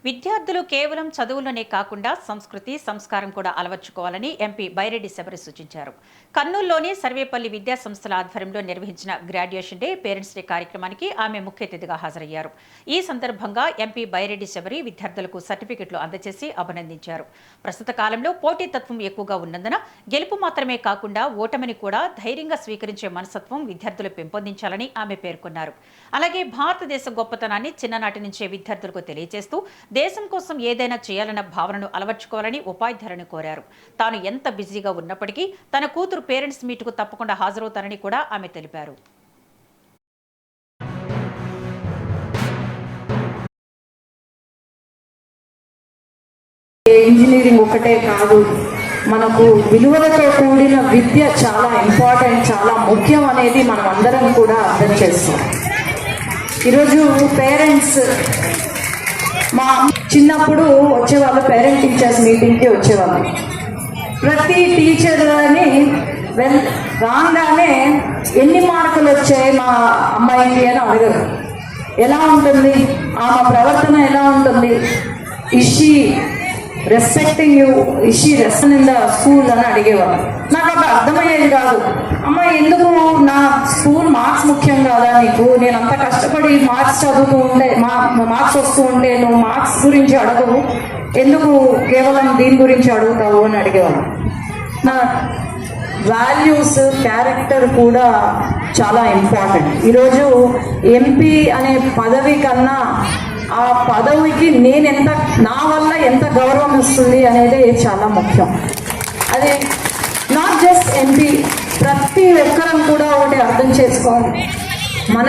విద్యార్థులు కేవలం చదువులోనే కాకుండా సంస్కృతి సంస్కారం కూడా అలవర్చుకోవాలని ఎంపీ బైరెడ్డి శబరి సూచించారు. కర్నూలులోని సర్వేపల్లి విద్యా సంస్థల ఆధ్వర్యంలో నిర్వహించిన గ్రాడ్యుయేషన్ డే పేరెంట్స్ డే కార్యక్రమానికి ఆమె ముఖ్య అతిథిగా హాజరయ్యారు. ఈ సందర్భంగా ఎంపీ బైరెడ్డి శబరి విద్యార్థులకు సర్టిఫికెట్లు అందజేసి అభినందించారు. ప్రస్తుత కాలంలో పోటీతత్వం ఎక్కువగా ఉన్నందున గెలుపు మాత్రమే కాకుండా ఓటమిని కూడా ధైర్యంగా స్వీకరించే మనస్తత్వం విద్యార్థులు పెంపొందించాలని ఆమె పేర్కొన్నారు. అలాగే భారతదేశ గొప్పతనాన్ని చిన్ననాటి నుంచే విద్యార్థులకు తెలియజేస్తూ దేశం కోసం ఏదైనా చేయాలన్న భావనను అలవర్చుకోవాలని ఉపాధ్యాయులను కోరారు. తాను ఎంత బిజీగా ఉన్నప్పటికీ తన కూతురు పేరెంట్స్ మీట్కు తప్పకుండా హాజరవుతారని కూడా ఆమె తెలిపారు. ఇంజనీరింగ్ ఒకటే కాదు, మనకు విలువలతో కూడిన విద్య చాలా ఇంపార్టెంట్, చాలా ముఖ్యం అనేది మనం అందరం కూడా అర్థం చేస్తాం. ఈరోజు పేరెంట్స్ మా చిన్నప్పుడు వచ్చేవాళ్ళు, పేరెంట్ టీచర్స్ మీటింగ్కి వచ్చేవాళ్ళు. ప్రతి టీచర్ని రాగానే ఎన్ని మార్కులు వచ్చాయి మా అమ్మాయికి అని అడగరు. ఎలా ఉంటుంది ఆమె ప్రవర్తన, ఎలా ఉంటుంది, is she respecting you, is she respect in the school అని అడిగేవాళ్ళు. నాకు అక్కడ అర్థమయ్యేది కాదు. అమ్మాయి ఎందుకు నా స్కూల్ మార్క్స్ ముఖ్యం కాదా నీకు? నేను అంత కష్టపడి మార్క్స్ చదువుతూ ఉంటే మార్క్స్ వస్తూ ఉంటే నువ్వు మార్క్స్ గురించి అడగవు, ఎందుకు కేవలం దీని గురించి అడుగుతావు అని అడిగేవాళ్ళు. నా వాల్యూస్, క్యారెక్టర్ కూడా చాలా ఇంపార్టెంట్. ఈరోజు ఎంపీ అనే పదవి కన్నా ఆ పదవికి నా వల్ల ఎంత గౌరవం వస్తుంది అనేది చాలా ముఖ్యం. అది నాట్ జస్ట్ ఎంపీ, ప్రతి ఒక్కరం కూడా ఒకటి అర్థం చేసుకోవాలి. మన